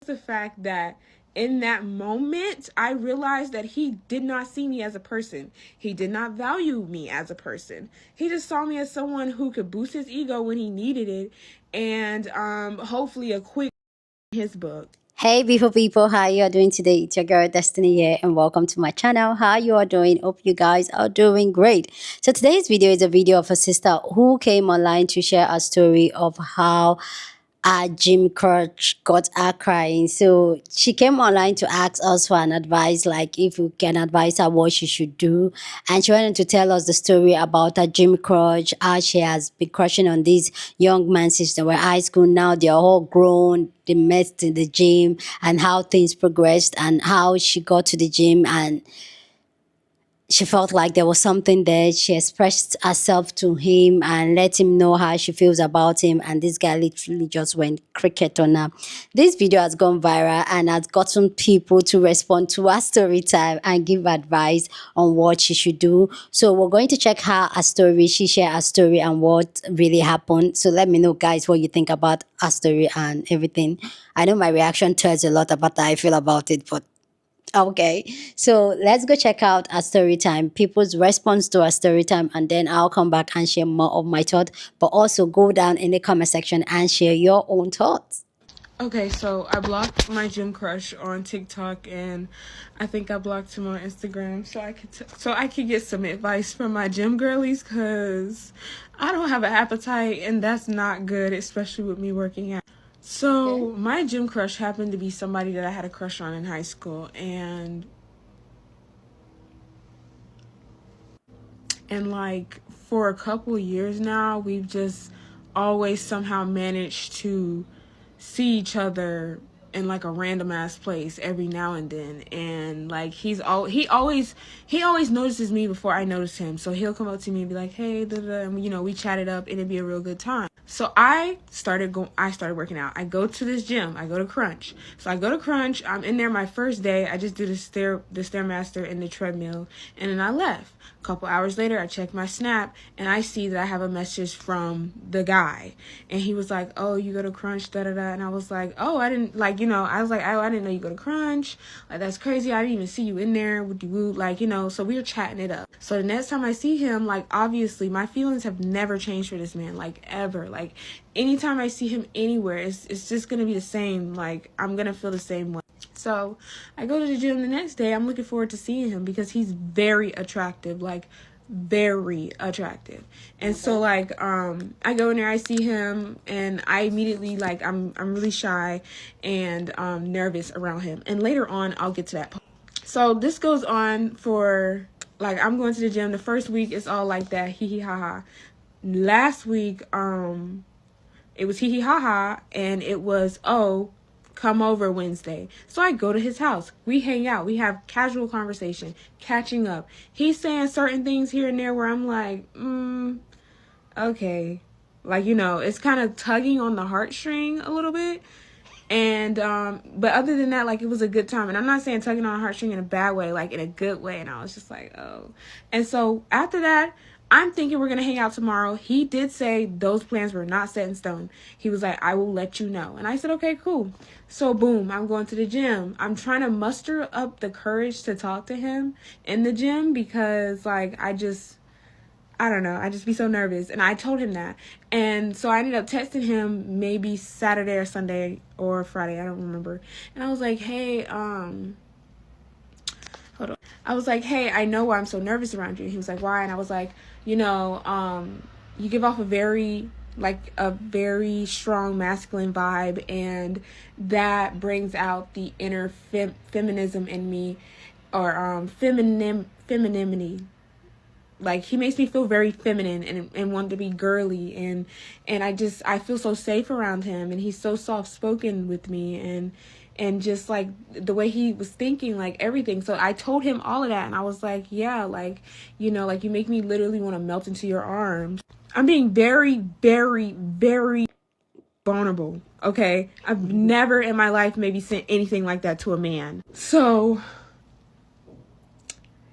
The fact that in that moment, I realized that he did not see me as a person. He did not value me as a person. He just saw me as someone who could boost his ego when he needed it, and hopefully a quick his book. Hey beautiful people, how you are doing today? It's your girl Destiny here and welcome to my channel. How you are doing? Hope you guys are doing great. So today's video is a video of a sister who came online to share a story of how our gym coach got her crying. So she came online to ask us for an advice, like if we can advise her what she should do. And she wanted to tell us the story about her gym crush, how she has been crushing on these young men since they were high school. Now they're all grown, they met in the gym, and how things progressed and how she got to the gym and she felt like there was something there. She expressed herself to him and let him know how she feels about him. And this guy literally just went cricket on her. This video has gone viral and has gotten people to respond to her story time and give advice on what she should do. So we're going to check her story. She shared her story and what really happened. So let me know, guys, what you think about her story and everything. I know my reaction tells a lot about how I feel about it, but okay, so let's go check out our story time, people's response to our story time, and then I'll come back and share more of my thoughts. But also go down in the comment section and share your own thoughts. Okay, so I blocked my gym crush on TikTok, and I think I blocked him on Instagram, so I could get some advice from my gym girlies, cause I don't have an appetite, and that's not good, especially with me working out. So my gym crush happened to be somebody that I had a crush on in high school, and like for a couple years now, we've just always somehow managed to see each other in like a random ass place every now and then, and like he always notices me before I notice him, so he'll come up to me and be like, hey, da, da, da, and we chat it up and it'd be a real good time. So I started working out. I go to this gym. I go to Crunch. So I go to Crunch. I'm in there my first day. I just do the Stairmaster and the treadmill, and then I left. A couple hours later, I check my Snap and I see that I have a message from the guy, and he was like, "Oh, you go to Crunch, da da da," and I was like, "Oh, I didn't I was like, oh, I didn't know you go to Crunch. Like that's crazy. I didn't even see you in there with the woo, So we were chatting it up. So the next time I see him, like obviously my feelings have never changed for this man, like ever. Like anytime I see him anywhere, it's just gonna be the same. Like I'm gonna feel the same way. So I go to the gym the next day. I'm looking forward to seeing him because he's very attractive, like very attractive. And so like I go in there, I see him, and I immediately like I'm really shy and nervous around him. And later on I'll get to that point. So this goes on for like I'm going to the gym. The first week it's all like that, hee hee ha ha. Last week it was hee hee ha ha, and it was, oh, come over Wednesday. So I go to his house. We hang out. We have casual conversation, catching up. He's saying certain things here and there where I'm like, okay. Like, it's kind of tugging on the heartstring a little bit. And but other than that, like it was a good time. And I'm not saying tugging on a heartstring in a bad way, like in a good way. And I was just like, oh. And so after that, I'm thinking we're gonna hang out tomorrow. He did say those plans were not set in stone. He was like, I will let you know. And I said, okay, cool. So boom, I'm going to the gym. I'm trying to muster up the courage to talk to him in the gym because like I don't know, I just be so nervous. And I told him that. And so I ended up texting him maybe Saturday or Sunday or Friday, I don't remember. And I was like, hey, hold on. I was like, hey, I know why I'm so nervous around you. He was like, why? And I was like, you give off a very strong masculine vibe, and that brings out the inner feminism in me, or femininity. Like he makes me feel very feminine and want to be girly, and I feel so safe around him, and he's so soft spoken with me, and just like the way he was thinking, like everything. So I told him all of that, and I was like, yeah, like like you make me literally want to melt into your arms. I'm being very, very, very vulnerable. Okay, I've never in my life maybe sent anything like that to a man. So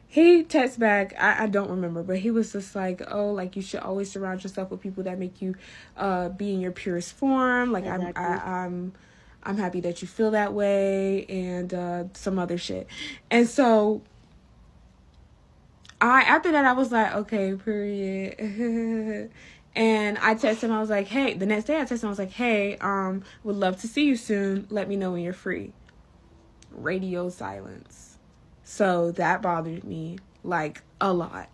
he texts back, I don't remember, but he was just like, oh, like you should always surround yourself with people that make you be in your purest form. Like exactly. I'm happy that you feel that way, and some other shit. And so after that I was like, okay, period. And I texted him, I was like, hey, the next day I texted him, I was like, hey, would love to see you soon. Let me know when you're free. Radio silence. So that bothered me like a lot.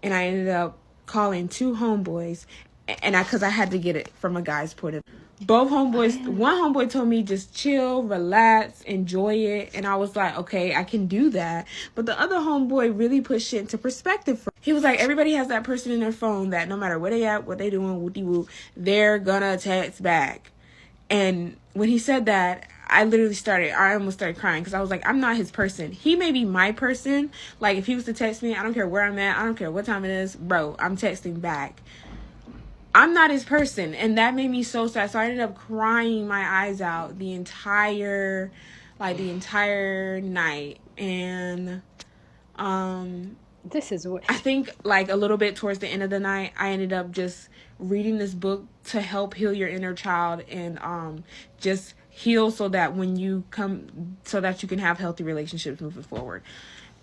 And I ended up calling two homeboys, and because I had to get it from a guy's point of view. Both homeboys, one homeboy told me just chill, relax, enjoy it. And I was like, okay, I can do that. But the other homeboy really put shit into perspective. He was like, everybody has that person in their phone that no matter where they at, what they doing, whoopty whoop, they're gonna text back. And when he said that, I almost started crying, because I was like, I'm not his person. He may be my person. Like, if he was to text me, I don't care where I'm at, I don't care what time it is, bro, I'm texting back. I'm not his person. And that made me so sad. So I ended up crying my eyes out the entire night. And This is what I think like a little bit towards the end of the night, I ended up just reading this book to help heal your inner child, and just heal so that when you come, so that you can have healthy relationships moving forward.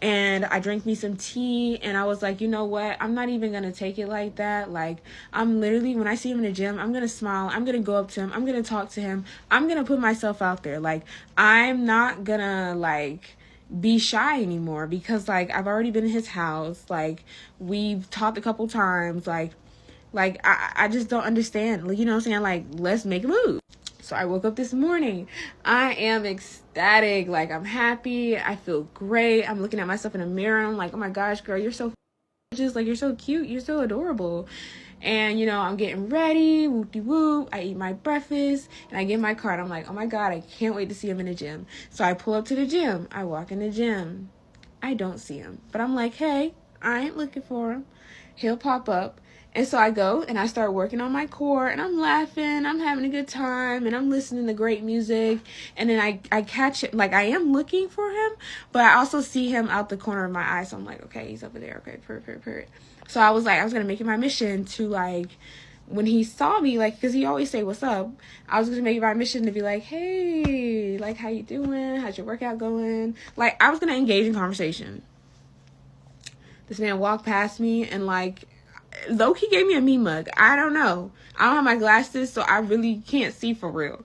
And I drank me some tea, and I was like, you know what? I'm not even going to take it like that. Like, I'm literally, when I see him in the gym, I'm going to smile. I'm going to go up to him. I'm going to talk to him. I'm going to put myself out there. Like, I'm not going to, like, be shy anymore, because, like, I've already been in his house. Like, we've talked a couple times. Like I just don't understand. Like, you know what I'm saying? Like, let's make a move. So I woke up this morning. I am ecstatic. Like, I'm happy. I feel great. I'm looking at myself in the mirror. I'm like, oh my gosh, girl, you're so gorgeous. Like, you're so cute. You're so adorable. And, you know, I'm getting ready. Whoop-de-whoop. I eat my breakfast. And I get my card. I'm like, oh my God, I can't wait to see him in the gym. So I pull up to the gym. I walk in the gym. I don't see him. But I'm like, hey, I ain't looking for him. He'll pop up. And so I go and I start working on my core, and I'm laughing, I'm having a good time, and I'm listening to great music. And then I catch it, like, I am looking for him, but I also see him out the corner of my eye. So I'm like, okay, he's over there. Okay, perfect. So I was like, I was going to make it my mission to, like, when he saw me, like, because he always say, what's up? I was going to make it my mission to be like, hey, like, how you doing? How's your workout going? Like, I was going to engage in conversation. This man walked past me, and, like, low-key gave me a me mug. I don't know. I don't have my glasses, so I really can't see for real.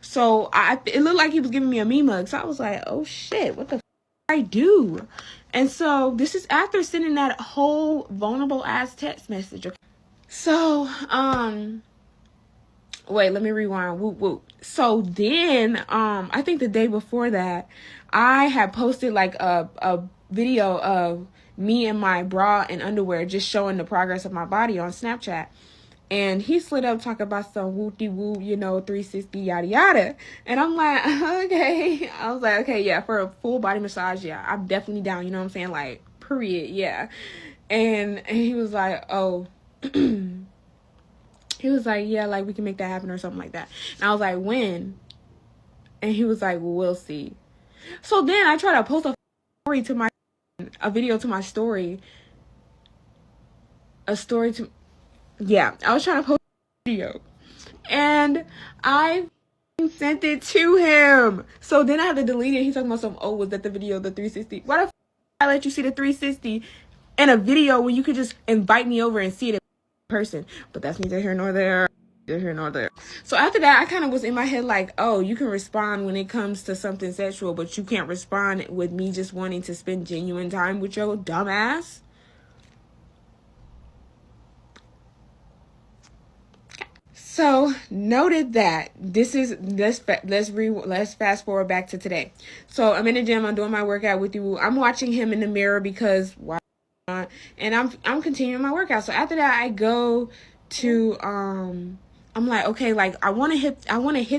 So it looked like he was giving me a me mug. So I was like, oh shit, what the I do? And so this is after sending that whole vulnerable ass text message. Okay? So, wait, let me rewind. Whoop whoop. So then, I think the day before that, I had posted like a video of me in my bra and underwear, just showing the progress of my body on Snapchat. And he slid up talking about some whoop-de-whoop, you know, 360 yada yada. And I'm like, okay. I was like, okay, yeah, for a full body massage, yeah, I'm definitely down, you know what I'm saying? Like, period, yeah. And he was like, oh, he was like, yeah, like, we can make that happen or something like that. And I was like, when? And he was like, well, we'll see. So then I tried to post a video to my story. I was trying to post a video. And I sent it to him. So then I had to delete it. He's talking about some, oh, was that the video, the 360? Why the I let you see the 360 in a video when you could just invite me over and see it in person? But that's neither here nor there. So after that, I kind of was in my head like, oh, you can respond when it comes to something sexual, but you can't respond with me just wanting to spend genuine time with your dumb ass. So noted that let's fast forward back to today. So I'm in the gym, I'm doing my workout with you. I'm watching him in the mirror because why not? And I'm continuing my workout. So after that, I go to I'm like, okay, like I want to hit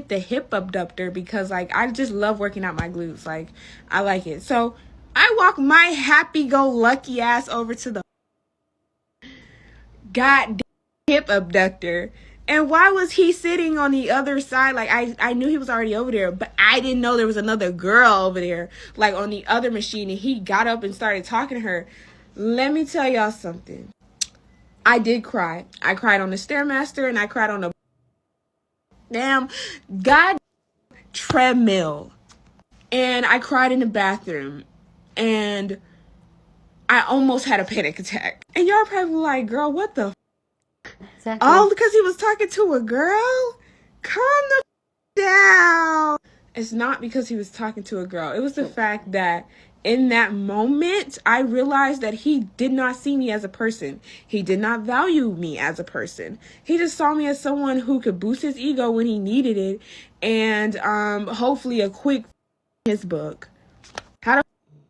the hip abductor, because like I just love working out my glutes. Like I like it. So I walk my happy-go-lucky ass over to the goddamn hip abductor. And why was he sitting on the other side? Like, I knew he was already over there, but I didn't know there was another girl over there, like on the other machine. And he got up and started talking to her. Let me tell y'all something. I did cry. I cried on the Stairmaster, and I cried on the damn god treadmill. And I cried in the bathroom. And I almost had a panic attack. And y'all probably like, girl, what the Exactly. all because he was talking to a girl? Calm the down. It's not because he was talking to a girl. It was the fact that in that moment, I realized that he did not see me as a person. He did not value me as a person. He just saw me as someone who could boost his ego when he needed it, and hopefully a quick his book. How do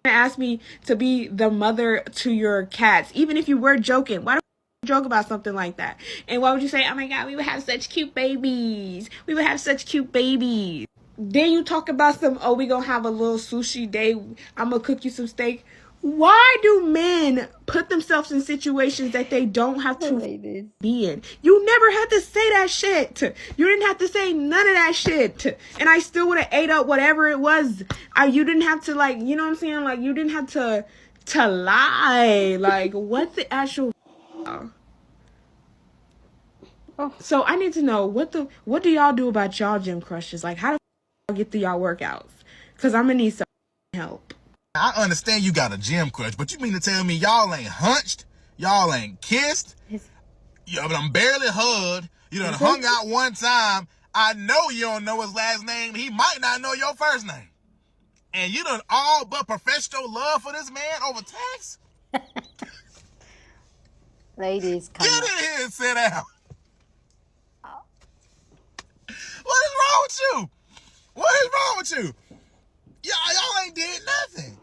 you ask me to be the mother to your cats, even if you were joking? Why do you joke about something like that? And why would you say, oh my God, we would have such cute babies. We would have such cute babies. Then you talk about some, oh, we gonna have a little sushi day. I'm gonna cook you some steak. Why do men put themselves in situations that they don't have to be in? You never had to say that shit. You didn't have to say none of that shit. And I still would have ate up whatever it was. You didn't have to, like, you know what I'm saying? Like, you didn't have to lie. Like, what the actual... Oh. So I need to know, what do y'all do about y'all gym crushes? Like, how do y'all get through y'all workouts? Because I'm gonna need some help. I understand you got a gym crush, but you mean to tell me y'all ain't hunched? Y'all ain't kissed? You done barely hugged. You done hung out one time. I know you don't know his last name. He might not know your first name. And you done all but professed your love for this man over text? Ladies, come Get in here and sit down. What is wrong with you? What is wrong with you? Y'all ain't did nothing.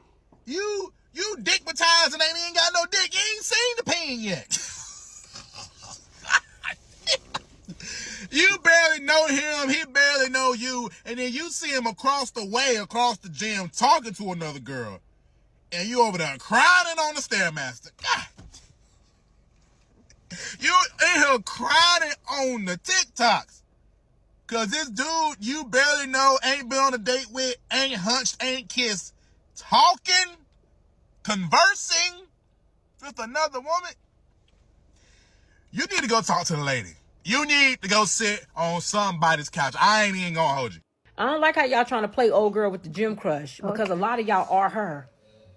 You dickmatized and ain't even got no dick. You ain't seen the pain yet. You barely know him. He barely know you. And then you see him across the gym, talking to another girl. And you over there crying on the Stairmaster. God. You in here crying on the TikToks. Because this dude you barely know, ain't been on a date with, ain't hunched, ain't kissed, talking, conversing with another woman. You need to go talk to the lady. You need to go sit on somebody's couch. I ain't even gonna hold you. I don't like how y'all trying to play old girl with the gym crush, because a lot of y'all are her.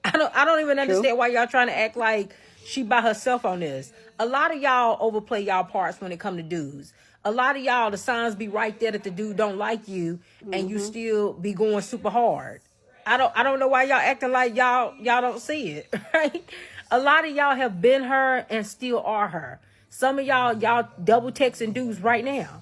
I don't even understand why y'all trying to act like she by herself on this. A lot of y'all overplay y'all parts when it come to dudes. A lot of y'all, the signs be right there that the dude don't like you, and you still be going super hard. I don't know why y'all acting like y'all don't see it, right? A lot of y'all have been her and still are her. Some of y'all double texting dudes right now,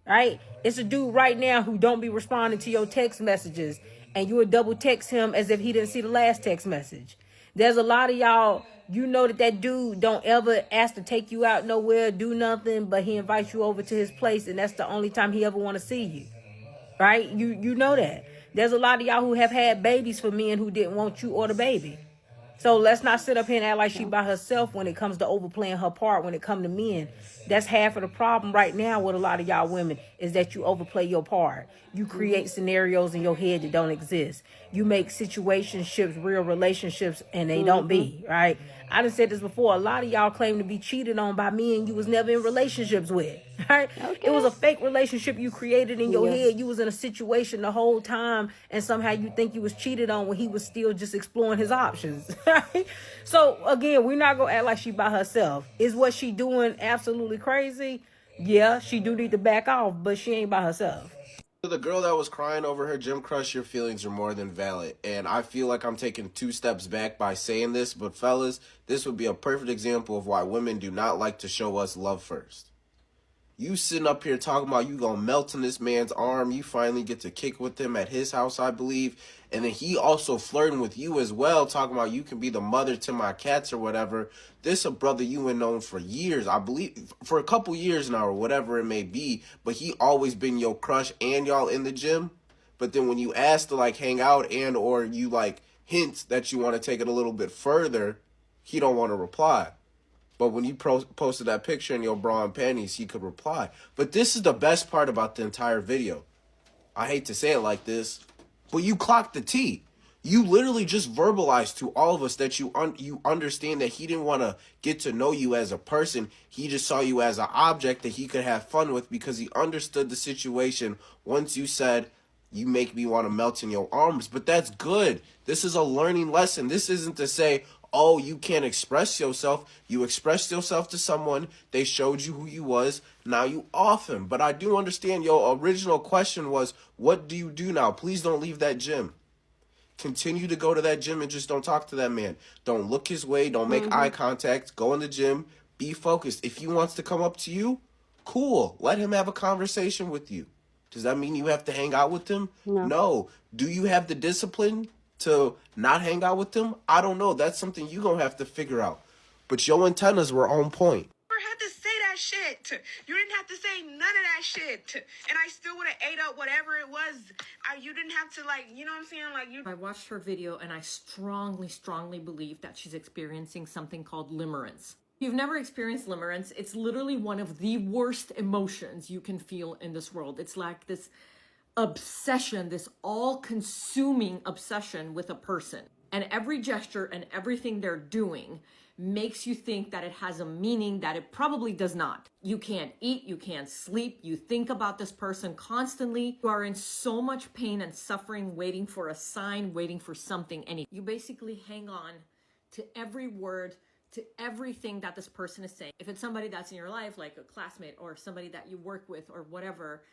right? It's a dude right now who don't be responding to your text messages, and you would double text him as if he didn't see the last text message. There's a lot of y'all, you know that dude don't ever ask to take you out nowhere, do nothing, but he invites you over to his place, and that's the only time he ever want to see you, right? You know that. There's a lot of y'all who have had babies for men who didn't want you or the baby. So let's not sit up here and act like she by herself when it comes to overplaying her part when it comes to men. That's half of the problem right now with a lot of y'all women, is that you overplay your part. You create scenarios in your head that don't exist. You make situationships real relationships, and they don't be, right? I done said this before. A lot of y'all claim to be cheated on by men you was never in relationships with, right? It was a fake relationship you created in your head. You was in a situation the whole time, and somehow you think you was cheated on when he was still just exploring his options, right? So again, we're not gonna act like she by herself. Is what she doing absolutely crazy? Yeah, she do need to back off, but she ain't by herself. To the girl that was crying over her gym crush, your feelings are more than valid. And I feel like I'm taking 2 steps back by saying this, but fellas, this would be a perfect example of why women do not like to show us love first. You sitting up here talking about you gonna melt in this man's arm. You finally get to kick with him at his house, I believe. And then he also flirting with you as well, talking about you can be the mother to my cats or whatever. This a brother you ain't known for years, I believe, for a couple years now or whatever it may be. But he always been your crush and y'all in the gym. But then when you ask to like hang out and or you like hint that you want to take it a little bit further, he don't want to reply. But when you posted that picture in your bra and panties, he could reply. But this is the best part about the entire video. I hate to say it like this, but you clocked the T. You literally just verbalized to all of us that you understand that he didn't want to get to know you as a person. He just saw you as an object that he could have fun with because he understood the situation once you said, You make me want to melt in your arms, but that's good. This is a learning lesson. This isn't to say, oh, you can't express yourself. You expressed yourself to someone. They showed you who you was. Now you off him. But I do understand your original question was, what do you do now? Please don't leave that gym. Continue to go to that gym and just don't talk to that man. Don't look his way. Don't make eye contact. Go in the gym. Be focused. If he wants to come up to you, cool. Let him have a conversation with you. Does that mean you have to hang out with him? No. Do you have the discipline to not hang out with him? I don't know. That's something you're going to have to figure out. But your antennas were on point. Had to say that shit. You didn't have to say none of that shit. And I still would have ate up whatever it was. You didn't have to, like, you know what I'm saying? Like, you. I watched her video and I strongly believe that she's experiencing something called limerence. If you've never experienced limerence, it's literally one of the worst emotions you can feel in this world. It's like this obsession, this all-consuming obsession with a person. And every gesture and everything they're doing makes you think that it has a meaning that it probably does not. You can't eat, you can't sleep, you think about this person constantly. You are in so much pain and suffering, waiting for a sign, waiting for something. And you basically hang on to every word, to everything that this person is saying. If it's somebody that's in your life, like a classmate or somebody that you work with or whatever,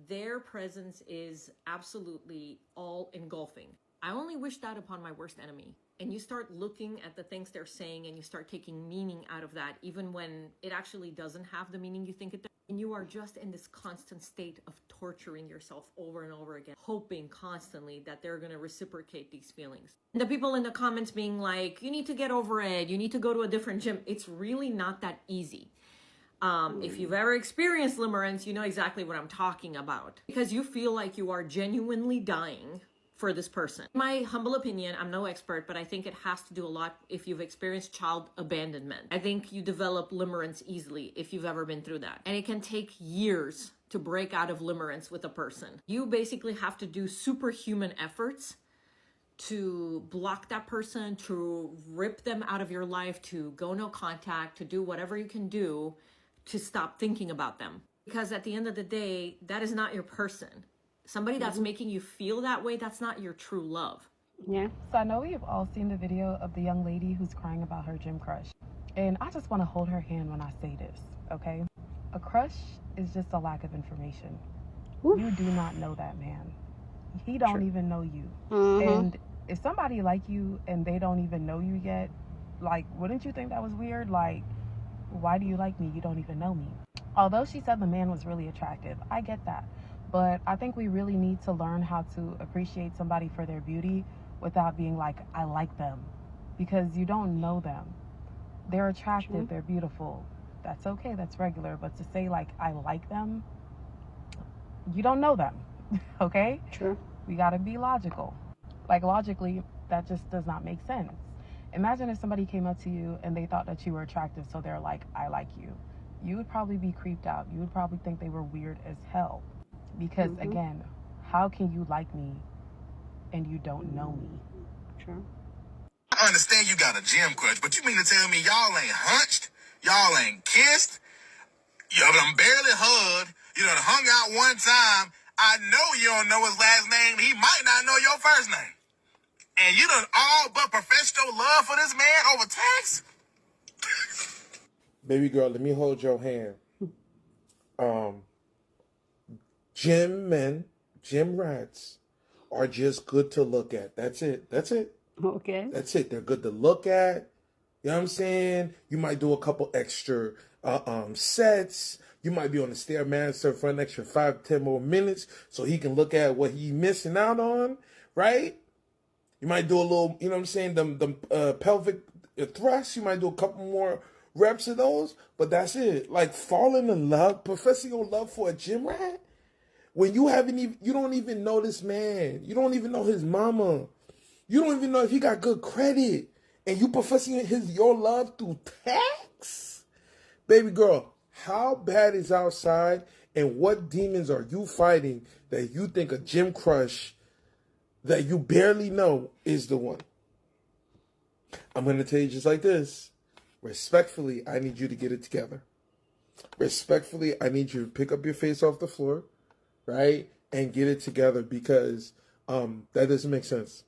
their presence is absolutely all engulfing. I only wish that upon my worst enemy. And you start looking at the things they're saying and you start taking meaning out of that, even when it actually doesn't have the meaning you think it does. And you are just in this constant state of torturing yourself over and over again, hoping constantly that they're going to reciprocate these feelings. And the people in the comments being like, you need to get over it, you need to go to a different gym. It's really not that easy. If you've ever experienced limerence, you know exactly what I'm talking about. Because you feel like you are genuinely dying for this person. In my humble opinion, I'm no expert, but I think it has to do a lot if you've experienced child abandonment. I think you develop limerence easily if you've ever been through that. And it can take years to break out of limerence with a person. You basically have to do superhuman efforts to block that person, to rip them out of your life, to go no contact, to do whatever you can do to stop thinking about them. Because at the end of the day, that is not your person. Somebody that's making you feel that way, that's not your true love. Yeah. So I know we have all seen the video of the young lady who's crying about her gym crush. And I just want to hold her hand when I say this, okay? A crush is just a lack of information. Oof. You do not know that man. He don't even know you. And if somebody like you and they don't even know you yet, like, wouldn't you think that was weird? Like, why do you like me? You don't even know me. Although she said the man was really attractive, I get that. But I think we really need to learn how to appreciate somebody for their beauty without being like, I like them. Because you don't know them. They're attractive, they're beautiful. That's okay, that's regular. But to say like, I like them, you don't know them, okay? True. We gotta be logical. Like logically, that just does not make sense. Imagine if somebody came up to you and they thought that you were attractive, so they're like, I like you. You would probably be creeped out. You would probably think they were weird as hell. Because again, how can you like me and you don't know me? True. I understand you got a gym crush, but you mean to tell me y'all ain't hunched? Y'all ain't kissed? You done barely hugged? You done hung out one time? I know you don't know his last name. He might not know your first name. And you done all but professed your love for this man over text? Baby girl, let me hold your hand. Gym men, gym rats are just good to look at. That's it. That's it. Okay. That's it. They're good to look at. You know what I'm saying? You might do a couple extra sets. You might be on the Stairmaster for an extra 5-10 more minutes so he can look at what he's missing out on, right? You might do a little, you know what I'm saying, the pelvic thrust. You might do a couple more reps of those, but that's it. Like falling in love, professing your love for a gym rat, when you don't even know this man. You don't even know his mama. You don't even know if he got good credit. And you professing your love through text? Baby girl, how bad is outside and what demons are you fighting that you think a gym crush that you barely know is the one? I'm going to tell you just like this. Respectfully, I need you to get it together. Respectfully, I need you to pick up your face off the floor, right? and get it together, because that doesn't make sense.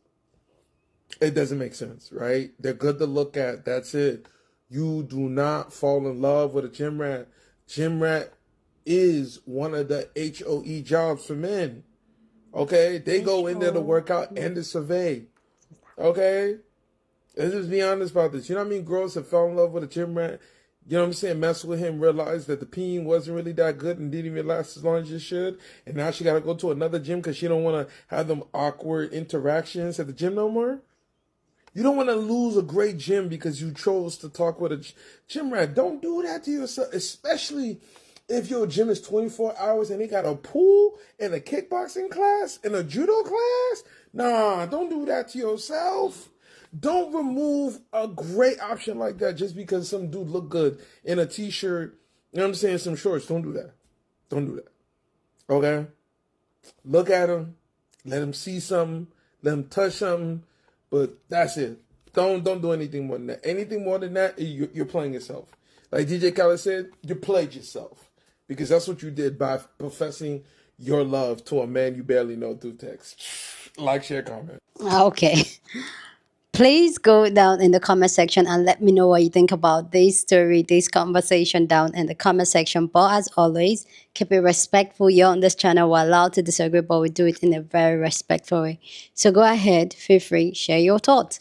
It doesn't make sense, right? They're good to look at. That's it. You do not fall in love with a gym rat. Gym rat is one of the HOE jobs for men. Okay? They go in there to work out and to survey. Okay? Let's just be honest about this. You know what I mean? Girls that fell in love with a gym rat, you know what I'm saying, mess with him, realize that the peen wasn't really that good and didn't even last as long as it should. And now she got to go to another gym because she don't want to have them awkward interactions at the gym no more. You don't want to lose a great gym because you chose to talk with a gym rat. Don't do that to yourself, especially if your gym is 24 hours and they got a pool and a kickboxing class and a judo class. Nah, don't do that to yourself. Don't remove a great option like that just because some dude look good in a t-shirt, you know what I'm saying, some shorts. Don't do that. Don't do that. Okay? Look at him. Let him see something. Let him touch something. But that's it. Don't do anything more than that. Anything more than that, you're playing yourself. Like DJ Khaled said, you played yourself. Because that's what you did by professing your love to a man you barely know through text. Like, share, comment. Okay. Please go down in the comment section and let me know what you think about this story, this conversation down in the comment section. But as always, keep it respectful. You're on this channel. We're allowed to disagree, but we do it in a very respectful way. So go ahead, feel free, share your thoughts.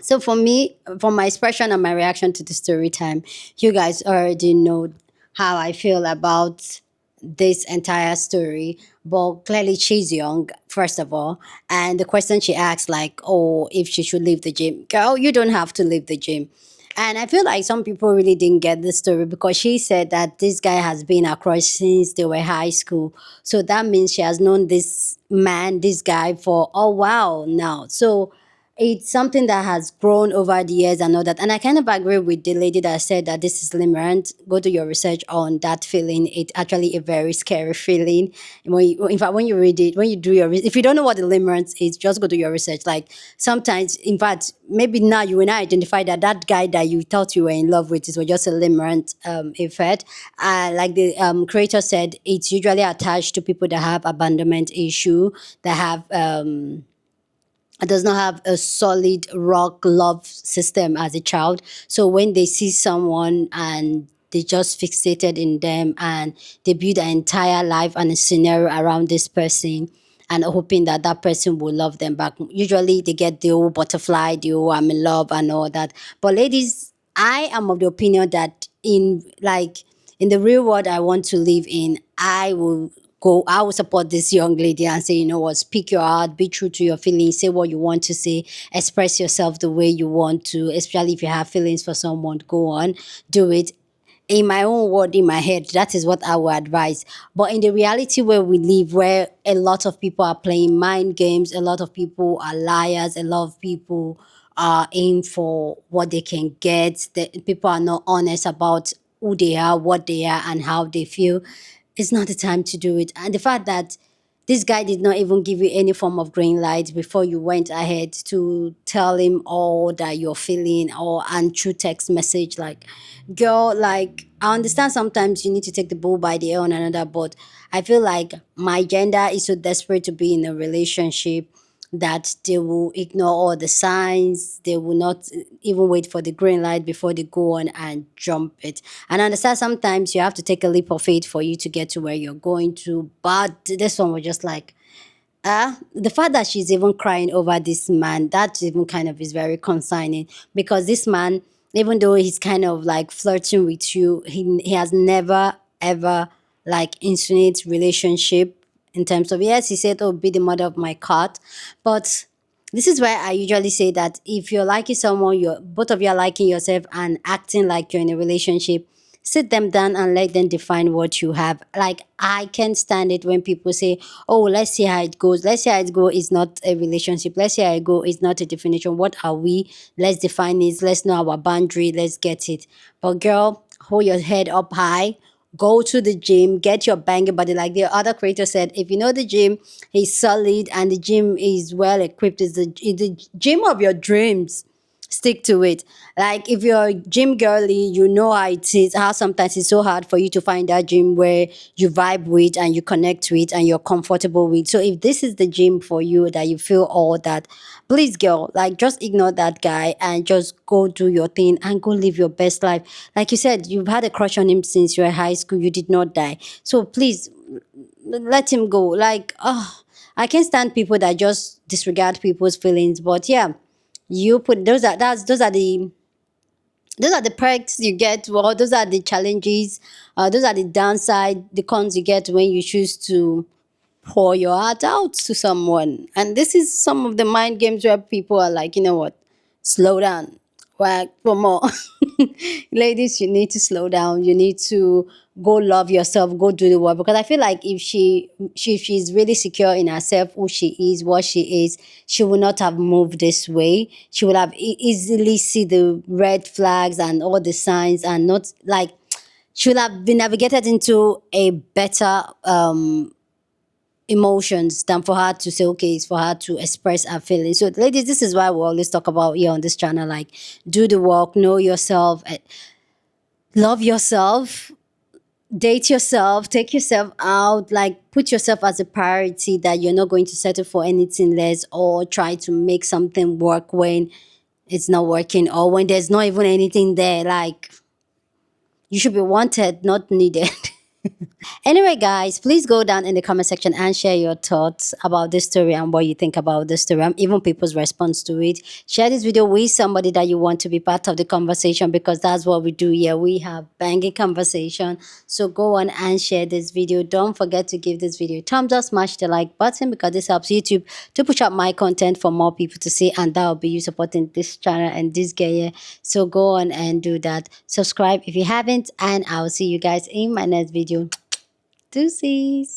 So for me, for my expression and my reaction to the story time, you guys already know how I feel about this entire story. But clearly she's young, first of all. And the question she asked, like, oh, if she should leave the gym. Girl, you don't have to leave the gym. And I feel like some people really didn't get the story because she said that this guy has been a crush since they were high school. So that means she has known this man, this guy for a while now. So it's something that has grown over the years and all that. And I kind of agree with the lady that said that this is limerent. Go do your research on that feeling. It's actually a very scary feeling. In fact, when you read it, when you do your if you don't know what the limerent is, just go do your research. Like sometimes, in fact, maybe now you will not identify that that guy that you thought you were in love with was just a limerent effect. Like the creator said, it's usually attached to people that have abandonment issue, that have does not have a solid rock love system as a child. So when they see someone and they just fixated in them and they build an entire life and a scenario around this person and hoping that that person will love them back. Usually they get the old butterfly, the old I'm in love and all that. But ladies, I am of the opinion that in the real world I want to live in, I will support this young lady and say, you know what, speak your heart, be true to your feelings, say what you want to say, express yourself the way you want to, especially if you have feelings for someone, go on, do it. In my own word, in my head, that is what I would advise. But in the reality where we live, where a lot of people are playing mind games, a lot of people are liars, a lot of people are in for what they can get, people are not honest about who they are, what they are, and how they feel, it's not the time to do it. And the fact that this guy did not even give you any form of green light before you went ahead to tell him all that you're feeling, or and through text message, like, girl, like, I understand sometimes you need to take the bull by the hair on another, but I feel like my gender is so desperate to be in a relationship that they will ignore all the signs. They will not even wait for the green light before they go on and jump it. And I understand sometimes you have to take a leap of faith for you to get to where you're going to. But this one was just like, the fact that she's even crying over this man, that even kind of is very concerning, because this man, even though he's kind of like flirting with you, he has never ever like insinuate relationship in terms of, yes, he said, oh, be the mother of my cat. But this is where I usually say that if you're liking someone, you're both of you are liking yourself and acting like you're in a relationship, sit them down and let them define what you have. Like, I can't stand it when people say, oh, let's see how it goes. Let's see how it goes is not a relationship. Let's see how it goes is not a definition. What are we? Let's define it. Let's know our boundary. Let's get it. But girl, hold your head up high. Go to the gym, get your banging body. Like the other creator said, if you know the gym is solid and the gym is well equipped, it's the gym of your dreams. stick to it. Like if you're a gym girly, you know how it is, how sometimes it's so hard for you to find that gym where you vibe with and you connect with and you're comfortable with. So if this is the gym for you that you feel all that, please girl, like just ignore that guy and just go do your thing and go live your best life. Like you said, you've had a crush on him since you were in high school, you did not die. So please let him go. Like, oh, I can't stand people that just disregard people's feelings. But yeah, you put those are the perks you get. Well, those are the challenges. Those are the downside, the cons you get when you choose to pour your heart out to someone. And this is some of the mind games where people are like, you know what, slow down. Well, for more. Ladies, you need to slow down. You need to go love yourself, go do the work. Because I feel like if she's really secure in herself, who she is, what she is, she would not have moved this way. She would have easily see the red flags and all the signs and not like she would have been navigated into a better emotions than for her to say, okay, it's for her to express her feelings. So ladies, this is why we always talk about here on this channel, like do the work, know yourself, love yourself, date yourself, take yourself out, like put yourself as a priority, that you're not going to settle for anything less or try to make something work when it's not working or when there's not even anything there. Like you should be wanted, not needed. Anyway, guys, please go down in the comment section and share your thoughts about this story and what you think about this story and even people's response to it. Share this video with somebody that you want to be part of the conversation, because that's what we do here. We have banging conversation. So go on and share this video. Don't forget to give this video a thumbs up, smash the like button, because this helps YouTube to push out my content for more people to see, and that will be you supporting this channel and this guy here. So go on and do that. Subscribe if you haven't, and I'll see you guys in my next video. Deuces.